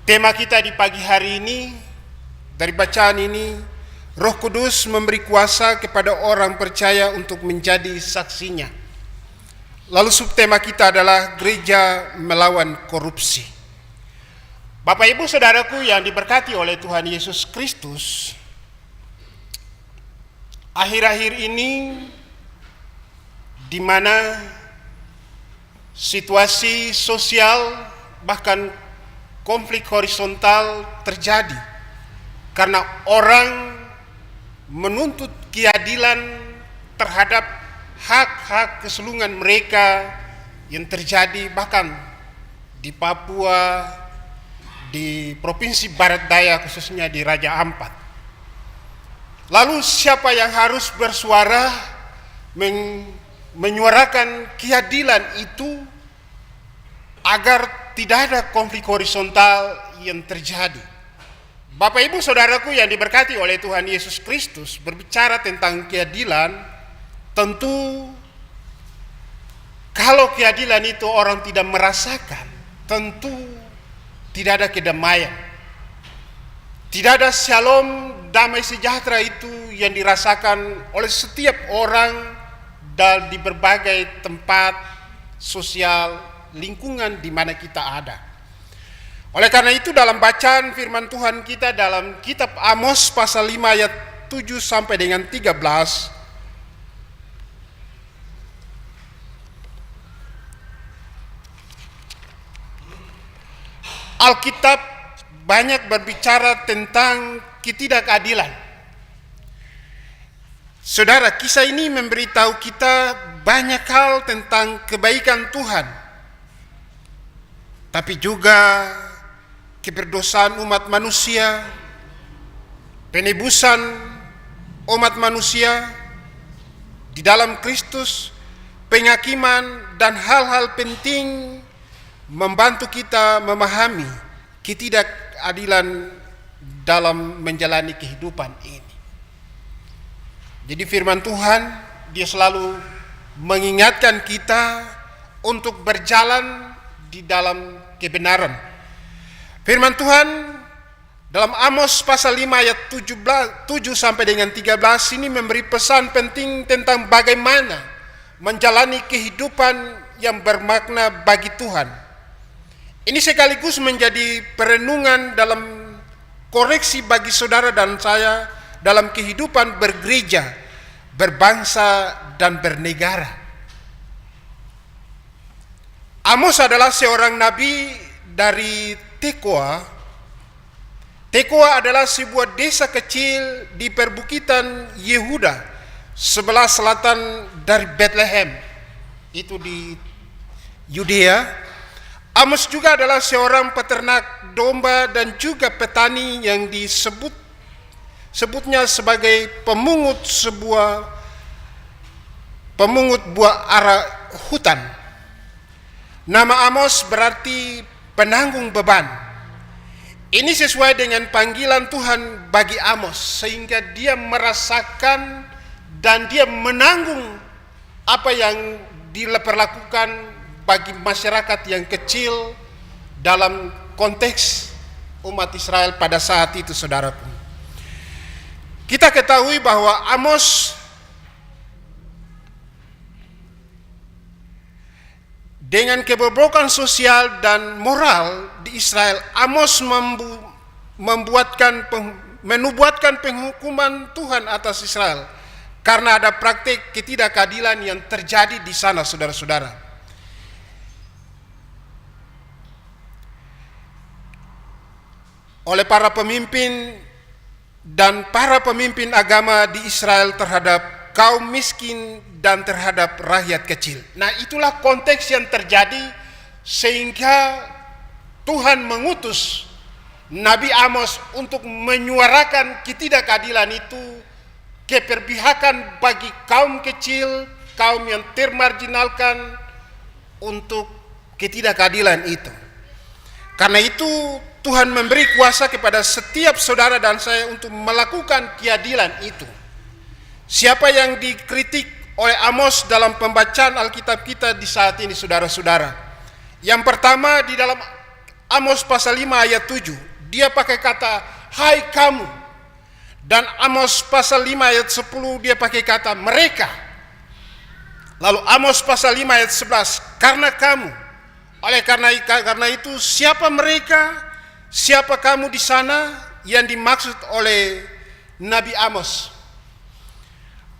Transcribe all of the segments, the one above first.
Tema kita di pagi hari ini, dari bacaan ini, Roh Kudus memberi kuasa kepada orang percaya untuk menjadi saksinya. Lalu subtema kita adalah gereja melawan korupsi. Bapak Ibu Saudaraku yang diberkati oleh Tuhan Yesus Kristus, akhir-akhir ini di mana situasi sosial bahkan konflik horizontal terjadi karena orang menuntut keadilan terhadap hak-hak keseluruhan mereka yang terjadi bahkan di Papua, di Provinsi Barat Daya, khususnya di Raja Ampat. Lalu siapa yang harus bersuara menyuarakan keadilan itu agar tidak ada konflik horizontal yang terjadi? Bapak Ibu Saudaraku yang diberkati oleh Tuhan Yesus Kristus, berbicara tentang keadilan, tentu kalau keadilan itu orang tidak merasakan, tentu tidak ada kedamaian. Tidak ada shalom, damai sejahtera itu yang dirasakan oleh setiap orang di berbagai tempat sosial, lingkungan di mana kita ada. Oleh karena itu dalam bacaan firman Tuhan kita dalam kitab Amos pasal 5 ayat 7 sampai dengan 13, Alkitab banyak berbicara tentang ketidakadilan. Saudara, kisah ini memberitahu kita banyak hal tentang kebaikan Tuhan, tapi juga keberdosaan umat manusia, penebusan umat manusia di dalam Kristus, penghakiman dan hal-hal penting membantu kita memahami ketidakadilan dalam menjalani kehidupan ini. Jadi firman Tuhan, dia selalu mengingatkan kita untuk berjalan di dalam kebenaran. Firman Tuhan dalam Amos pasal 5 ayat 7 sampai dengan 13 ini memberi pesan penting tentang bagaimana menjalani kehidupan yang bermakna bagi Tuhan. Ini sekaligus menjadi perenungan dalam koreksi bagi saudara dan saya dalam kehidupan bergereja, berbangsa dan bernegara. Amos adalah seorang nabi dari Tekoa. Tekoa adalah sebuah desa kecil di perbukitan Yehuda, sebelah selatan dari Bethlehem, itu di Yudea. Amos juga adalah seorang peternak domba dan juga petani yang disebutnya sebagai pemungut buah ara hutan. Nama Amos berarti penanggung beban. Ini sesuai dengan panggilan Tuhan bagi Amos, sehingga dia merasakan dan dia menanggung apa yang diperlakukan bagi masyarakat yang kecil dalam konteks umat Israel pada saat itu, saudaraku. Kita ketahui bahwa Amos dengan kebobrokan sosial dan moral di Israel, Amos menubuatkan penghukuman Tuhan atas Israel karena ada praktik ketidakadilan yang terjadi di sana, saudara-saudara. Oleh para pemimpin dan para pemimpin agama di Israel terhadap kaum miskin dan terhadap rakyat kecil. Nah, itulah konteks yang terjadi sehingga Tuhan mengutus Nabi Amos untuk menyuarakan ketidakadilan itu, keperpihakan bagi kaum kecil, kaum yang termarginalkan untuk ketidakadilan itu. Karena itu Tuhan memberi kuasa kepada setiap saudara dan saya untuk melakukan keadilan itu. Siapa yang dikritik oleh Amos dalam pembacaan Alkitab kita di saat ini, saudara-saudara? Yang pertama, di dalam Amos pasal 5 ayat 7, dia pakai kata hai kamu. Dan Amos pasal 5 ayat 10 dia pakai kata mereka. Lalu Amos pasal 5 ayat 11, karena kamu. Oleh karena itu siapa mereka? Siapa kamu di sana yang dimaksud oleh Nabi Amos?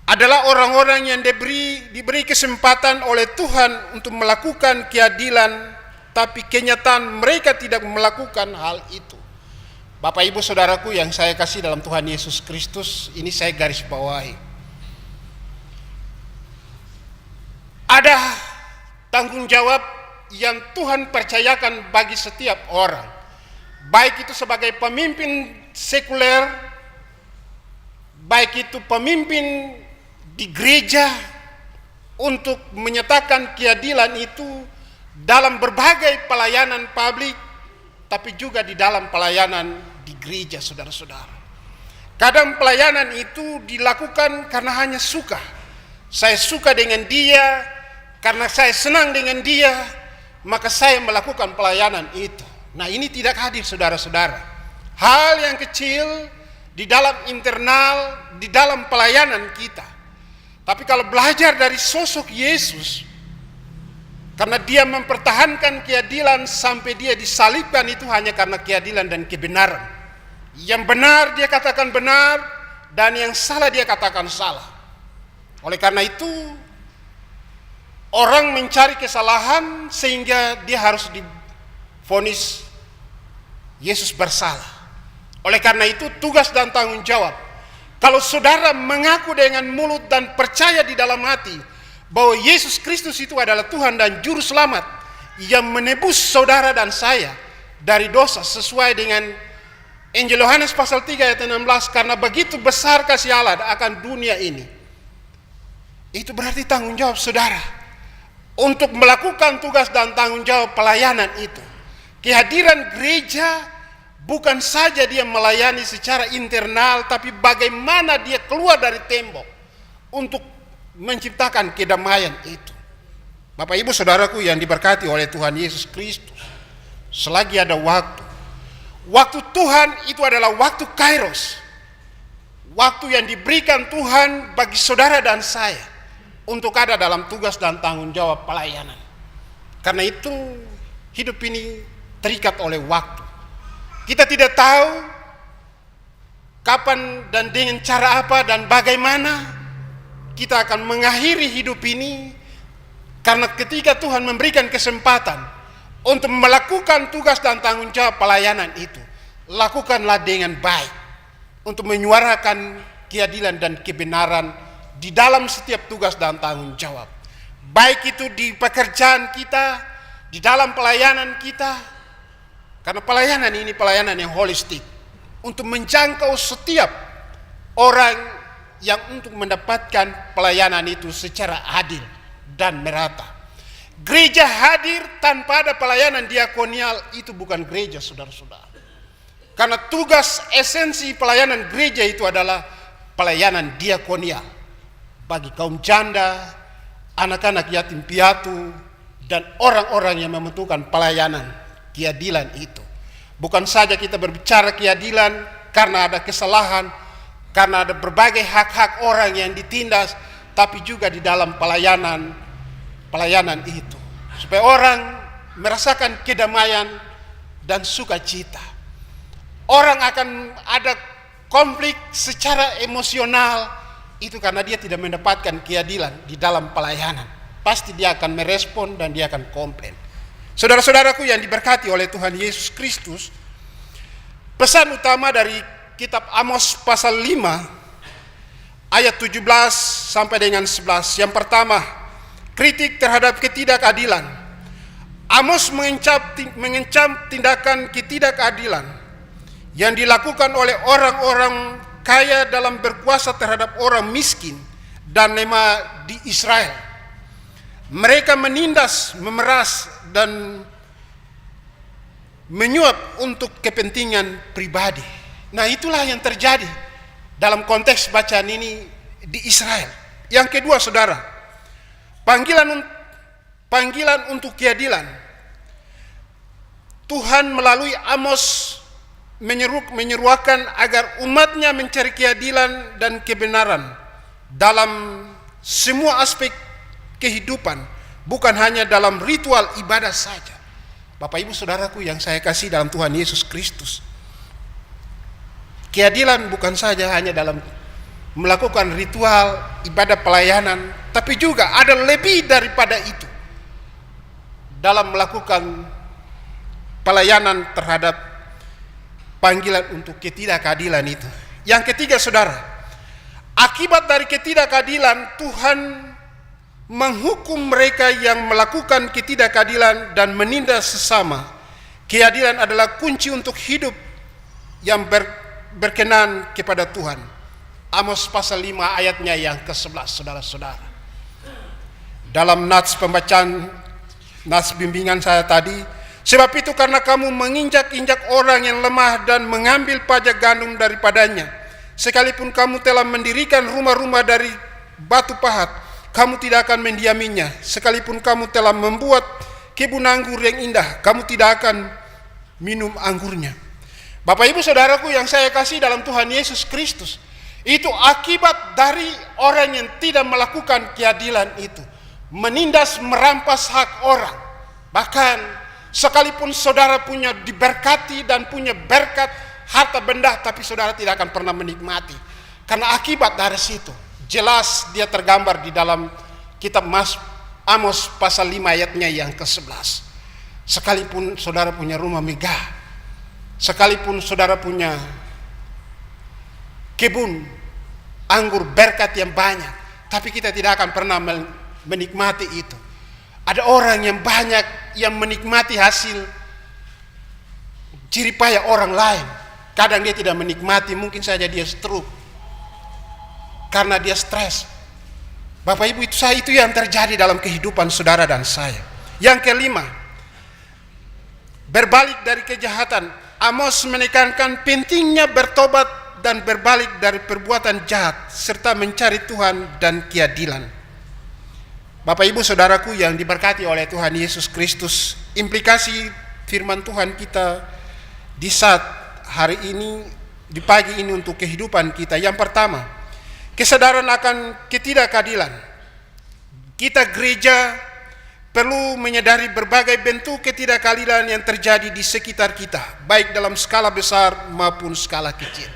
Adalah orang-orang yang diberi kesempatan oleh Tuhan untuk melakukan keadilan, tapi kenyataan mereka tidak melakukan hal itu. Bapak Ibu Saudaraku yang saya kasih dalam Tuhan Yesus Kristus, ini saya garis bawahi. Ada tanggung jawab yang Tuhan percayakan bagi setiap orang, baik itu sebagai pemimpin sekuler, baik itu pemimpin di gereja, untuk menyatakan keadilan itu dalam berbagai pelayanan publik, tapi juga di dalam pelayanan di gereja, saudara-saudara. Kadang pelayanan itu dilakukan karena hanya suka. Saya suka dengan dia, karena saya senang dengan dia, maka saya melakukan pelayanan itu. Nah, ini tidak hadir, saudara-saudara. Hal yang kecil di dalam internal, di dalam pelayanan kita. Tapi kalau belajar dari sosok Yesus, karena dia mempertahankan keadilan sampai dia disalibkan, itu hanya karena keadilan dan kebenaran. Yang benar dia katakan benar, dan yang salah dia katakan salah. Oleh karena itu, orang mencari kesalahan sehingga dia harus divonis Yesus bersalah. Oleh karena itu, tugas dan tanggung jawab. Kalau saudara mengaku dengan mulut dan percaya di dalam hati bahwa Yesus Kristus itu adalah Tuhan dan Juru Selamat yang menebus saudara dan saya dari dosa, sesuai dengan Injil Yohanes pasal 3 ayat 16, karena begitu besar kasih Allah akan dunia ini. Itu berarti tanggung jawab saudara untuk melakukan tugas dan tanggung jawab pelayanan itu. Kehadiran gereja bukan saja dia melayani secara internal, tapi bagaimana dia keluar dari tembok untuk menciptakan kedamaian itu. Bapak Ibu Saudaraku yang diberkati oleh Tuhan Yesus Kristus, selagi ada waktu Tuhan itu adalah waktu Kairos, waktu yang diberikan Tuhan bagi saudara dan saya untuk ada dalam tugas dan tanggung jawab pelayanan. Karena itu hidup ini terikat oleh waktu. Kita tidak tahu kapan dan dengan cara apa dan bagaimana kita akan mengakhiri hidup ini. Karena ketika Tuhan memberikan kesempatan untuk melakukan tugas dan tanggung jawab pelayanan itu, lakukanlah dengan baik untuk menyuarakan keadilan dan kebenaran di dalam setiap tugas dan tanggung jawab. Baik itu di pekerjaan kita, di dalam pelayanan kita. Karena pelayanan ini pelayanan yang holistik, untuk menjangkau setiap orang yang untuk mendapatkan pelayanan itu secara adil dan merata. Gereja hadir tanpa ada pelayanan diakonial itu bukan gereja, saudara-saudara. Karena tugas esensi pelayanan gereja itu adalah pelayanan diakonial bagi kaum janda, anak-anak yatim piatu, dan orang-orang yang membutuhkan pelayanan keadilan itu. Bukan saja kita berbicara keadilan karena ada kesalahan, karena ada berbagai hak-hak orang yang ditindas, tapi juga di dalam pelayanan itu, supaya orang merasakan kedamaian dan sukacita. Orang akan ada konflik secara emosional itu karena dia tidak mendapatkan keadilan di dalam pelayanan. Pasti dia akan merespon dan dia akan komplain. Saudara-saudaraku yang diberkati oleh Tuhan Yesus Kristus, pesan utama dari kitab Amos pasal 5 ayat 17 sampai dengan 11. Yang pertama, kritik terhadap ketidakadilan. Amos mengencam tindakan ketidakadilan yang dilakukan oleh orang-orang kaya dalam berkuasa terhadap orang miskin dan lemah di Israel. Mereka menindas, memeras, dan menyuap untuk kepentingan pribadi. Nah, itulah yang terjadi dalam konteks bacaan ini di Israel. Yang kedua, saudara, panggilan untuk keadilan. Tuhan melalui Amos menyeruakan agar umatnya mencari keadilan dan kebenaran dalam semua aspek kehidupan, bukan hanya dalam ritual ibadah saja. Bapak Ibu Saudaraku yang saya kasih dalam Tuhan Yesus Kristus, keadilan bukan saja hanya dalam melakukan ritual ibadah pelayanan, tapi juga ada lebih daripada itu dalam melakukan pelayanan terhadap panggilan untuk ketidakadilan itu. Yang ketiga, saudara, akibat dari ketidakadilan, Tuhan menghukum mereka yang melakukan ketidakadilan dan menindas sesama. Keadilan adalah kunci untuk hidup yang berkenan kepada Tuhan. Amos pasal 5 ayatnya yang ke-11, saudara-saudara. Dalam nats pembacaan, nats bimbingan saya tadi, sebab itu karena kamu menginjak-injak orang yang lemah dan mengambil pajak gandum daripadanya, sekalipun kamu telah mendirikan rumah-rumah dari batu pahat, kamu tidak akan mendiaminya. Sekalipun kamu telah membuat kebun anggur yang indah, kamu tidak akan minum anggurnya. Bapak Ibu Saudaraku yang saya kasih dalam Tuhan Yesus Kristus, itu akibat dari orang yang tidak melakukan keadilan itu, menindas, merampas hak orang. Bahkan sekalipun saudara punya diberkati dan punya berkat harta benda, tapi saudara tidak akan pernah menikmati. Karena akibat dari situ, jelas dia tergambar di dalam kitab Amos pasal 5 ayatnya yang ke-11. Sekalipun saudara punya rumah megah, sekalipun saudara punya kebun anggur berkat yang banyak, tapi kita tidak akan pernah menikmati itu. Ada orang yang banyak yang menikmati hasil jerih payah orang lain. Kadang dia tidak menikmati, mungkin saja dia stroke karena dia stres. Bapak Ibu, itu yang terjadi dalam kehidupan saudara dan saya. Yang kelima, berbalik dari kejahatan. Amos menekankan pentingnya bertobat dan berbalik dari perbuatan jahat serta mencari Tuhan dan keadilan. Bapak Ibu Saudaraku yang diberkati oleh Tuhan Yesus Kristus, implikasi firman Tuhan kita di saat hari ini, di pagi ini untuk kehidupan kita. Yang pertama, kesadaran akan ketidakadilan. Kita gereja perlu menyadari berbagai bentuk ketidakadilan yang terjadi di sekitar kita, baik dalam skala besar maupun skala kecil.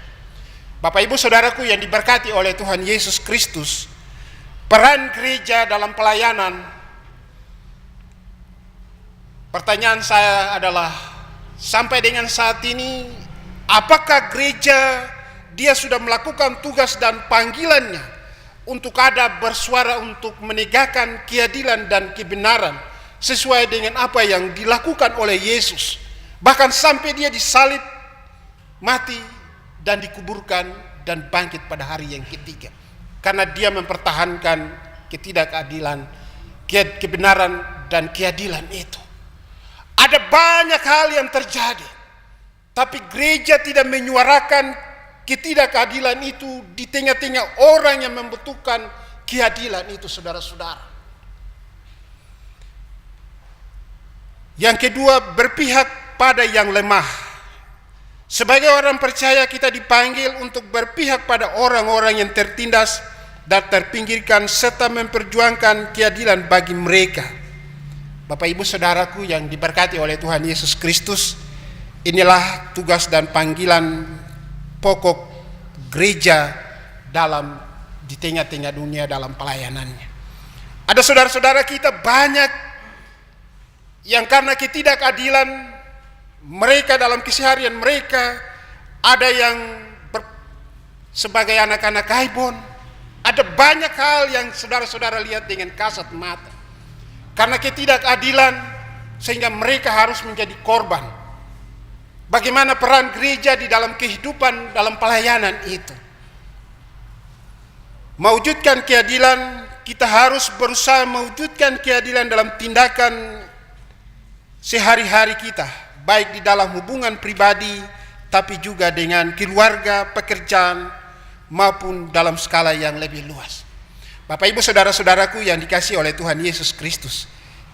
Bapak Ibu Saudaraku yang diberkati oleh Tuhan Yesus Kristus, peran gereja dalam pelayanan, pertanyaan saya adalah, sampai dengan saat ini, apakah gereja dia sudah melakukan tugas dan panggilannya untuk ada bersuara untuk menegakkan keadilan dan kebenaran sesuai dengan apa yang dilakukan oleh Yesus, bahkan sampai dia disalib, mati, dan dikuburkan dan bangkit pada hari yang ketiga. Karena dia mempertahankan ketidakadilan, kebenaran dan keadilan itu. Ada banyak hal yang terjadi, tapi gereja tidak menyuarakan ketidakadilan itu di tengah-tengah orang yang membutuhkan keadilan itu, saudara-saudara. Yang kedua, berpihak pada yang lemah. Sebagai orang percaya, kita dipanggil untuk berpihak pada orang-orang yang tertindas dan terpinggirkan serta memperjuangkan keadilan bagi mereka. Bapak Ibu Saudaraku yang diberkati oleh Tuhan Yesus Kristus, inilah tugas dan panggilan pokok gereja dalam di tengah-tengah dunia dalam pelayanannya. Ada saudara-saudara kita banyak yang karena ketidakadilan mereka dalam keseharian mereka, ada yang sebagai anak-anak gaibon, ada banyak hal yang saudara-saudara lihat dengan kasat mata. Karena ketidakadilan sehingga mereka harus menjadi korban. Bagaimana peran gereja di dalam kehidupan, dalam pelayanan itu? Mewujudkan keadilan, kita harus berusaha mewujudkan keadilan dalam tindakan sehari-hari kita, baik di dalam hubungan pribadi, tapi juga dengan keluarga, pekerjaan, maupun dalam skala yang lebih luas. Bapak Ibu Saudara-saudaraku yang dikasihi oleh Tuhan Yesus Kristus,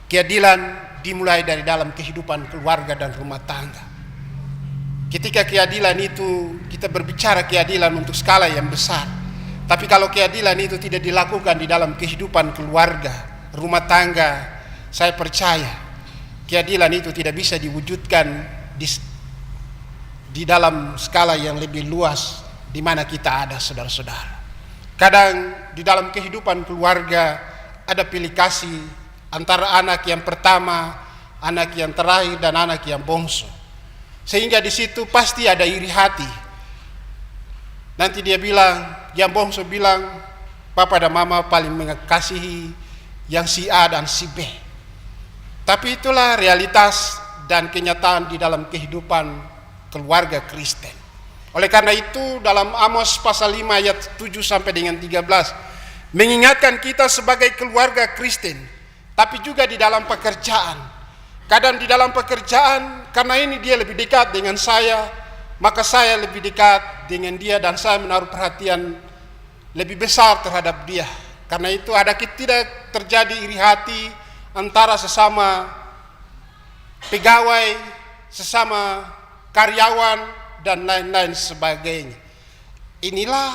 keadilan dimulai dari dalam kehidupan keluarga dan rumah tangga. Ketika keadilan itu, kita berbicara keadilan untuk skala yang besar. Tapi kalau keadilan itu tidak dilakukan di dalam kehidupan keluarga, rumah tangga, saya percaya keadilan itu tidak bisa diwujudkan di dalam skala yang lebih luas di mana kita ada, saudara-saudara. Kadang di dalam kehidupan keluarga ada pilih kasih antara anak yang pertama, anak yang terakhir, dan anak yang bongso. Sehingga di situ pasti ada iri hati. Nanti dia bilang, yang bongso bilang, papa dan mama paling mengasihi yang si A dan si B. Tapi itulah realitas dan kenyataan di dalam kehidupan keluarga Kristen. Oleh karena itu dalam Amos pasal 5 ayat 7 sampai dengan 13 mengingatkan kita sebagai keluarga Kristen, tapi juga di dalam pekerjaan. Kadang di dalam pekerjaan, karena ini dia lebih dekat dengan saya, maka saya lebih dekat dengan dia dan saya menaruh perhatian lebih besar terhadap dia. Karena itu ada tidak terjadi iri hati antara sesama pegawai, sesama karyawan, dan lain-lain sebagainya. Inilah,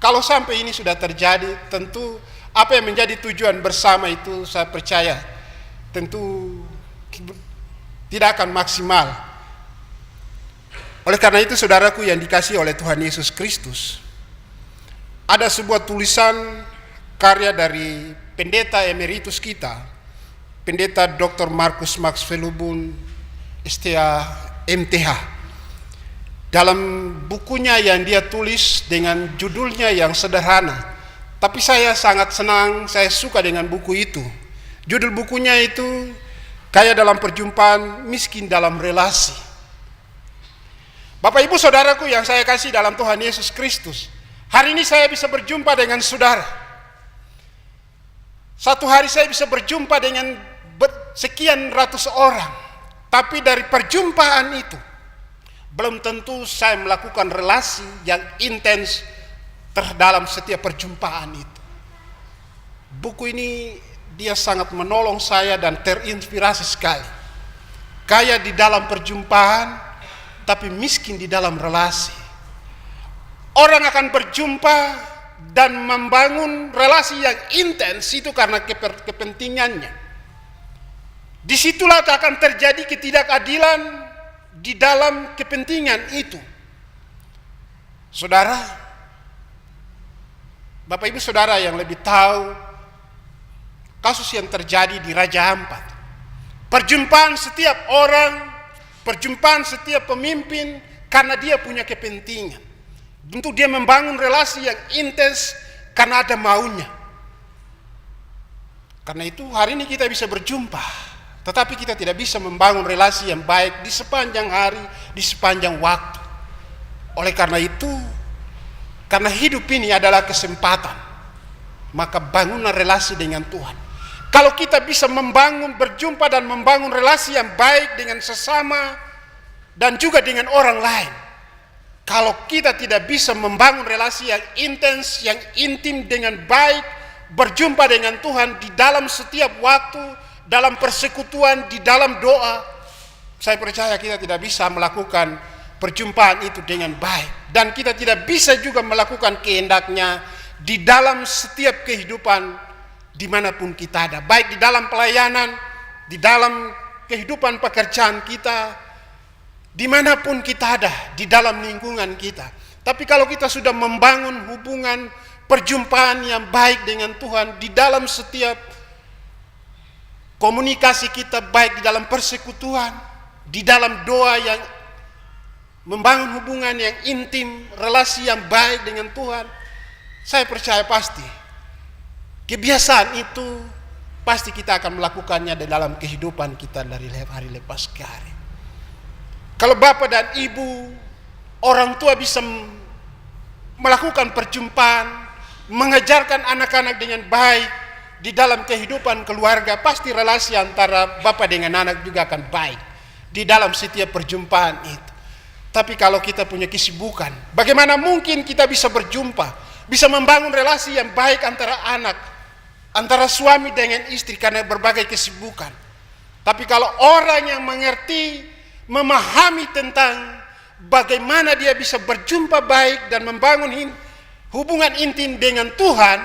kalau sampai ini sudah terjadi, tentu apa yang menjadi tujuan bersama itu saya percaya tentu tidak akan maksimal. Oleh karena itu saudaraku yang dikasihi oleh Tuhan Yesus Kristus, ada sebuah tulisan karya dari pendeta emeritus kita, pendeta Dr. Markus Max Velubun STA MTH. Dalam bukunya yang dia tulis dengan judulnya yang sederhana, tapi saya sangat senang, saya suka dengan buku itu. Judul bukunya itu Kaya dalam Perjumpaan, Miskin dalam Relasi. Bapak Ibu Saudaraku yang saya kasih dalam Tuhan Yesus Kristus, hari ini saya bisa berjumpa dengan saudara. Satu hari saya bisa berjumpa dengan sekian ratus orang, tapi dari perjumpaan itu belum tentu saya melakukan relasi yang intens terdalam setiap perjumpaan itu. Buku ini dia sangat menolong saya dan terinspirasi sekali. Kaya di dalam perjumpaan, tapi miskin di dalam relasi. Orang akan berjumpa dan membangun relasi yang intens itu karena kepentingannya. Disitulah akan terjadi ketidakadilan di dalam kepentingan itu. Saudara, Bapak Ibu Saudara yang lebih tahu kasus yang terjadi di Raja Ampat. Perjumpaan setiap orang, perjumpaan setiap pemimpin karena dia punya kepentingan. Untuk dia membangun relasi yang intens karena ada maunya. Karena itu hari ini kita bisa berjumpa, tetapi kita tidak bisa membangun relasi yang baik di sepanjang hari, di sepanjang waktu. Oleh karena itu, karena hidup ini adalah kesempatan, maka bangunlah relasi dengan Tuhan. Kalau kita bisa membangun, berjumpa dan membangun relasi yang baik dengan sesama dan juga dengan orang lain. Kalau kita tidak bisa membangun relasi yang intens, yang intim dengan baik, berjumpa dengan Tuhan di dalam setiap waktu, dalam persekutuan, di dalam doa, saya percaya kita tidak bisa melakukan perjumpaan itu dengan baik. Dan kita tidak bisa juga melakukan kehendaknya di dalam setiap kehidupan dimanapun kita ada, baik di dalam pelayanan, di dalam kehidupan pekerjaan kita, dimanapun kita ada, di dalam lingkungan kita. Tapi kalau kita sudah membangun hubungan perjumpaan yang baik dengan Tuhan di dalam setiap komunikasi kita, baik di dalam persekutuan, di dalam doa yang membangun hubungan yang intim, relasi yang baik dengan Tuhan, saya percaya pasti kebiasaan itu pasti kita akan melakukannya di dalam kehidupan kita dari hari lepas ke hari. Kalau bapak dan ibu, orang tua bisa melakukan perjumpaan, mengajarkan anak-anak dengan baik di dalam kehidupan keluarga, pasti relasi antara bapak dengan anak juga akan baik di dalam setiap perjumpaan itu. Tapi kalau kita punya kesibukan, bagaimana mungkin kita bisa berjumpa, bisa membangun relasi yang baik antara anak, antara suami dengan istri karena berbagai kesibukan. Tapi kalau orang yang mengerti, memahami tentang bagaimana dia bisa berjumpa baik dan membangun hubungan intim dengan Tuhan,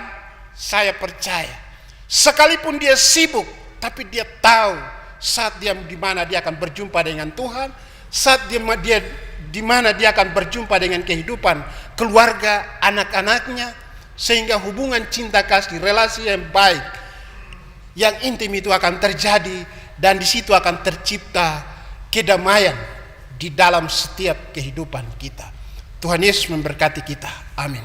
saya percaya sekalipun dia sibuk, tapi dia tahu saat dia di mana dia akan berjumpa dengan Tuhan, saat dia di mana dia akan berjumpa dengan kehidupan keluarga, anak-anaknya, sehingga hubungan cinta kasih, relasi yang baik, yang intim itu akan terjadi, dan di situ akan tercipta kedamaian di dalam setiap kehidupan kita. Tuhan Yesus memberkati kita. Amin.